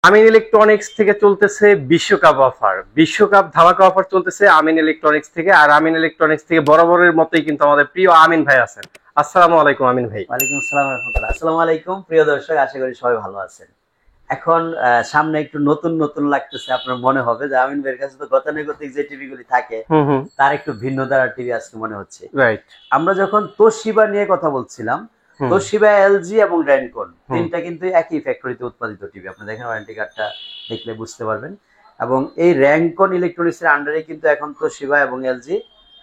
আমিন electronics থেকে চলতেছে বিশ্বকাপ অফার, বিশ্বকাপ ধামাকা অফার চলতেছে আমিন ইলেকট্রনিক্স থেকে। আর আমিন ইলেকট্রনিক্স থেকে বরাবরের মতোই কিন্তু আমাদের প্রিয় আমিন ভাই আছেন। আসসালামু আলাইকুম আমিন ভাই। ওয়ালাইকুম আসসালাম রাহমাতুল্লাহ। আসসালামু আলাইকুম প্রিয় দর্শক, আশা করি সবাই ভালো আছেন। এখন সামনে একটু নতুন নতুন লাগতেছে, আপনার মনে হবে যে আমিন ভাইয়ের কাছে তো গতানুগতিক যে টিভি গুলি থাকে তার একটু ভিন্ন ধারার টিভি আজকে মনে হচ্ছে। রাইট। আমরা যখন তোশিবা নিয়ে কথা বলছিলাম, তোশিবা, এলজি এবং র্যানকন তিনটা কিন্তু একই ফ্যাক্টরিতে উৎপাদিত টিভি। আপনি দেখেন ওয়ারেন্টি কার্ডটা দেখলে বুঝতে পারবেন। এবং এই র্যানকন ইলেকট্রনিক্স এর আন্ডারে কিন্তু এখন তোশিবা এবং এলজি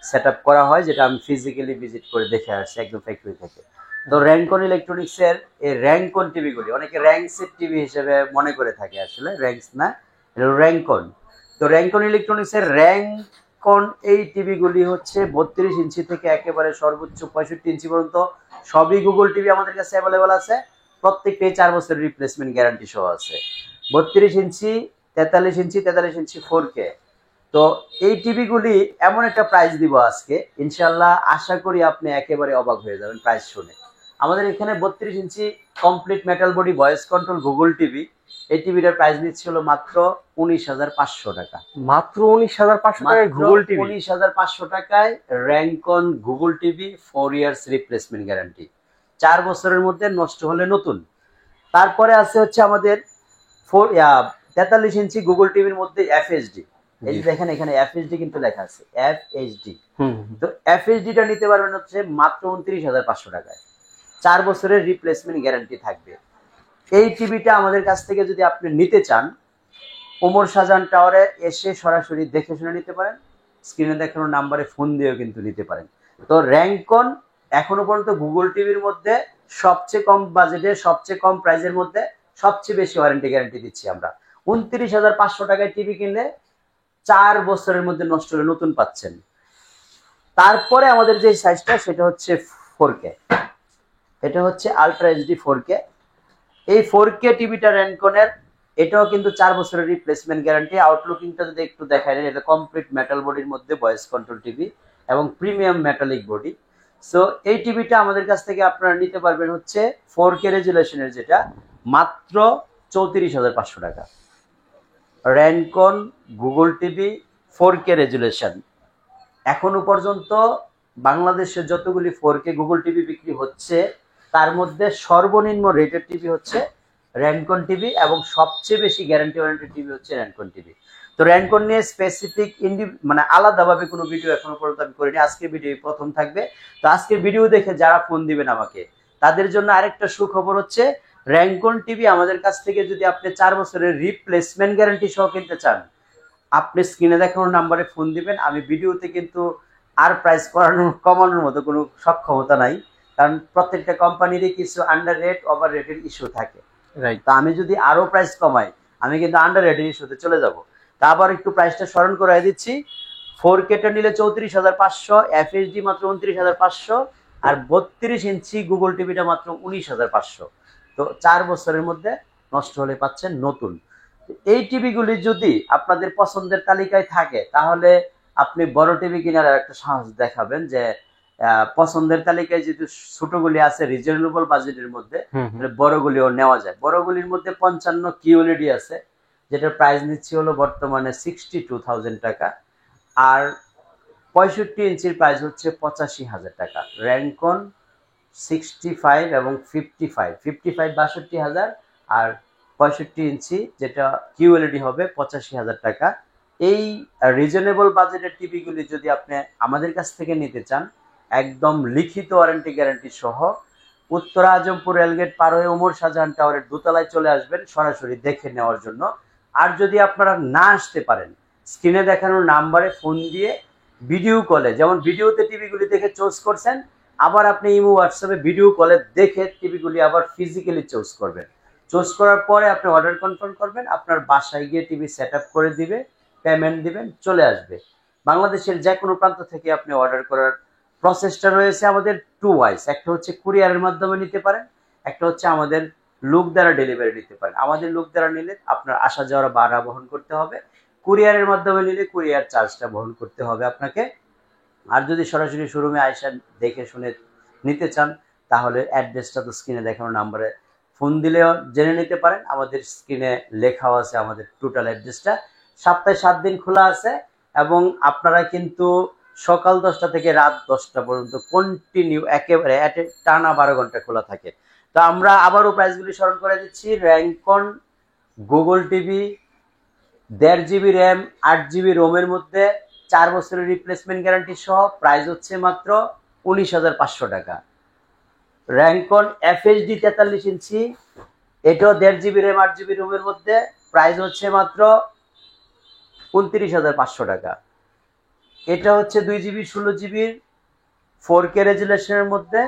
সেট আপ করা হয়, যেটা আমি ফিজিক্যালি ভিজিট করে দেখে আসছি একদম ফ্যাক্টরি থেকে। তো র্যানকন ইলেকট্রনিক্স এর এই র্যানকন টিভি গুলি অনেকে র্যাঙ্কসের টিভি হিসেবে মনে করে থাকে, আসলে র্যাঙ্কস না, এটা র্যানকন। তো র্যানকন ইলেকট্রনিক্স এর র্যানকন এই টিভি গুলি হচ্ছে 32 ইঞ্চি থেকে একেবারে সর্বোচ্চ 65 ইঞ্চি পর্যন্ত সবই গুগল টিভি আমাদের কাছে অ্যাভেলেবল আছে। প্রত্যেকটাই 4 বছরের রিপ্লেসমেন্ট গ্যারান্টি সহ আছে। 32 ইঞ্চি, 43 ইঞ্চি, 43 ইঞ্চি 4K। তো এই টিভি গুলি এমন একটা প্রাইস দিব আজকে, ইনশাল্লাহ আশা করি আপনি একেবারে অবাক হয়ে যাবেন প্রাইস শুনে। আমাদের এখানে 32 inch complete metal body voice control Google TV, এই টিভিটার প্রাইস নিচ্ছিল মাত্র 19,500 টাকা। মাত্র 19,500 টাকায় গুগল টিভি? 19,500 টাকায় Rancon Google TV, 4 years replacement guarantee, 4 বছরের মধ্যে নষ্ট হলে নতুন। তারপরে আছে হচ্ছে আমাদের 43 ইঞ্চি গুগল টিভির মধ্যে এফএইচডি। এই যে দেখেন এখানে এফএইচডি কিন্তু লেখা আছে, এফএইচডি। তো এফএইচডিটা নিতে পারবেন হচ্ছে মাত্র 29,500 টাকায়, 4 বছরের রিপ্লেসমেন্ট গ্যারান্টি থাকবে। এই টিভিটা আমাদের কাছ থেকে যদি আপনি নিতে চান, ওমর শাহজাহান টাওয়ারে এসে সরাসরি দেখে শুনে নিতে পারেন, স্ক্রিনে দেখানো নাম্বারে ফোন দিয়েও কিন্তু নিতে পারেন। তো র্যানকন এখনো পর্যন্ত গুগল টিভির মধ্যে সবচেয়ে কম বাজেটে, সবচেয়ে কম প্রাইসের মধ্যে সবচেয়ে বেশি ওয়ারেন্টি গ্যারান্টি দিচ্ছি আমরা। 29,500 টাকায় টিভি কিনলে 4 বছরের মধ্যে নষ্ট হলে নতুন পাচ্ছেন। তারপরে আমাদের যে সাইজটা সেটা হচ্ছে 4K, এটা হচ্ছে আলট্রা এইচডি 4K। এই 4K টিভিটা র্যানকনের, এটাও কিন্তু 4 বছরের রিপ্লেসমেন্ট গ্যারান্টি। আউটলুকিংটা যদি একটু দেখায়, এটা কমপ্লিট মেটাল বডির মধ্যে ভয়েস কন্ট্রোল টিভি এবং প্রিমিয়াম মেটালিক বডি। সো এই টিভিটা আমাদের কাছ থেকে আপনারা নিতে পারবেন হচ্ছে 4K রেজুলেশনের, যেটা মাত্র 34,500 টাকা। Rancon Google TV 4K resolution. এখনো পর্যন্ত বাংলাদেশে যতগুলি 4K গুগল টিভি বিক্রি হচ্ছে তার মধ্যে সর্বনিম্ন রেটেড টিভি হচ্ছে র্যানকন টিভি, এবং সবচেয়ে বেশি গ্যারান্টি ওয়ারেন্টি টিভি হচ্ছে র্যানকন টিভি। তো র্যানকন নিয়ে স্পেসিফিক মানে আলাদাভাবে কোনো ভিডিও এখনো পর্যন্ত আমি করিনি, আজকের ভিডিও প্রথম থাকবে। তো আজকের ভিডিও দেখে যারা ফোন দিবেন আমাকে, তাদের জন্য আরেকটা সুখবর হচ্ছে, র্যানকন টিভি আমাদের কাছ থেকে যদি আপনি 4 বছরের রিপ্লেসমেন্ট গ্যারান্টি সহ কিনতে চান, আপনি স্ক্রিনে দেখানো নাম্বারে ফোন দিবেন। আমি ভিডিওতে কিন্তু আর প্রাইস কমানোর মতো কোনো সক্ষমতা নাই, কারণ প্রত্যেকটা কোম্পানিরই কিছু আন্ডার রেট ওভার রেটের ইস্যু থাকে। তো আমি যদি আরো প্রাইস কমাই, আমি কিন্তু আন্ডার রেটের ইস্যুতে চলে যাব। তা আবার একটু প্রাইসটা স্মরণ করে দিচ্ছি, 4K টা নিলে 34,500, এফএইচডি মাত্র 29,500, আর 32 ইঞ্চি গুগল টিভিটা মাত্র 19,500। তো 4 বছরের মধ্যে নষ্ট হলে পাচ্ছেন নতুন। এই টিভিগুলি যদি আপনাদের পছন্দের তালিকায় থাকে, তাহলে আপনি বড় টিভি কেনার একটা সাহস দেখাবেন, যে পছন্দের তালিকায় যেহেতু ছোটগুলি আছে রিজনেবল বাজেটের মধ্যে, বড়গুলিও নেওয়া যায়। বড়গুলির মধ্যে 55 কিউএলইডি আছে, যেটার প্রাইস নিচ্ছি হলো বর্তমানে 62,000 টাকা, আর 65 ইঞ্চির প্রাইস হচ্ছে 85,000 টাকা। র্যানকন 65 এবং 55, 62,000, আর 65 ইঞ্চি যেটা কিউএলইডি হবে 85,000 টাকা। এই রিজনেবল বাজেটের টিভিগুলি যদি আপনি আমাদের কাছ থেকে নিতে চান, একদম লিখিত ওয়ারেন্টি গ্যারান্টি সহ, উত্তরা আজমপুর রেলগেট পার হয়ে ওমর শাহজাহান টাওয়ারের দোতলায় চলে আসবেন সরাসরি দেখে নেওয়ার জন্য। আর যদি আপনারা না আসতে পারেন, স্ক্রিনে দেখানোর নাম্বারে ফোন দিয়ে ভিডিও কলে, যেমন ভিডিওতে টিভিগুলি দেখে চুজ করছেন, আবার আপনি ইমো হোয়াটসঅ্যাপে ভিডিও কলে দেখে টিভিগুলি আবার ফিজিক্যালি চুজ করবেন। চুজ করার পরে আপনি অর্ডার কনফার্ম করবেন, আপনার বাসায় গিয়ে টিভি সেট আপ করে দিবে, পেমেন্ট দিবেন, চলে আসবে। বাংলাদেশের যে কোনো প্রান্ত থেকে আপনি অর্ডার করার প্রসেসটা রয়েছে আমাদের টু ওয়াইজ, একটা হচ্ছে কুরিয়ারের মাধ্যমে নিতে পারেন, একটা হচ্ছে আমাদের লোক দ্বারা ডেলিভারি নিতে পারেন। আমাদের লোক দ্বারা নিলে আপনার আসা যাওয়ার ভাড়া বহন করতে হবে, কুরিয়ারের মাধ্যমে নিলে কুরিয়ার চার্জটা বহন করতে হবে আপনাকে। আর যদি সরাসরি শোরুমে আইসা দেখে শুনে নিতে চান, তাহলে অ্যাড্রেসটা তো স্ক্রিনে দেখানো নাম্বারে ফোন দিলেও জেনে নিতে পারেন। আমাদের স্ক্রিনে লেখাও আছে আমাদের টোটাল অ্যাড্রেসটা। সপ্তাহে 7 দিন খোলা আছে এবং আপনারা কিন্তু সকাল 10টা থেকে রাত 10টা পর্যন্ত কন্টিনিউ একেবারে টানা 12 ঘন্টা খোলা থাকে। তো আমরা আবারও প্রাইসগুলি স্মরণ করে দিচ্ছি। Rancon Google TV 1.5 GB RAM 8 GB রোমের মধ্যে 4 বছরের রিপ্লেসমেন্ট গ্যারান্টি সহ প্রাইস হচ্ছে মাত্র 19,500 টাকা। র্যাঙ্কন এফএইচডি 43 ইঞ্চি, এটাও 1.5 জিবি র্যাম 8 জিবি রোমের মধ্যে প্রাইস হচ্ছে মাত্র 29,500 টাকা। এটা হচ্ছে 2 জিবি 16 জিবির 4K রেজুলেশনের মধ্যে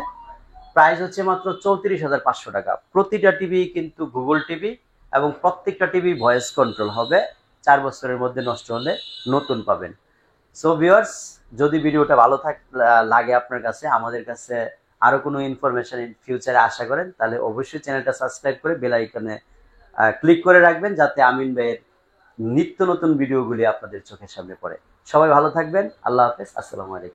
প্রাইস হচ্ছে মাত্র 34,500 টাকা। প্রতিটা টিভি কিন্তু গুগল টিভি এবং প্রত্যেকটা টিভি ভয়েস কন্ট্রোল হবে। 4 বছরের মধ্যে নষ্ট হলে নতুন পাবেন। সো ভিউয়ার্স, যদি ভিডিওটা ভালো লাগে আপনার কাছে, আমাদের কাছে আরো কোনো ইনফরমেশন ইন ফিউচারে আশা করেন, তাহলে অবশ্যই চ্যানেলটা সাবস্ক্রাইব করে বেল আইকনে ক্লিক করে রাখবেন, যাতে আমিন ভাইয়ের নিত্য নতুন ভিডিওগুলি আপনাদের চোখের সামনে পড়ে। সবাই ভালো থাকবেন। আল্লাহ হাফেজ। আসসালামু আলাইকুম।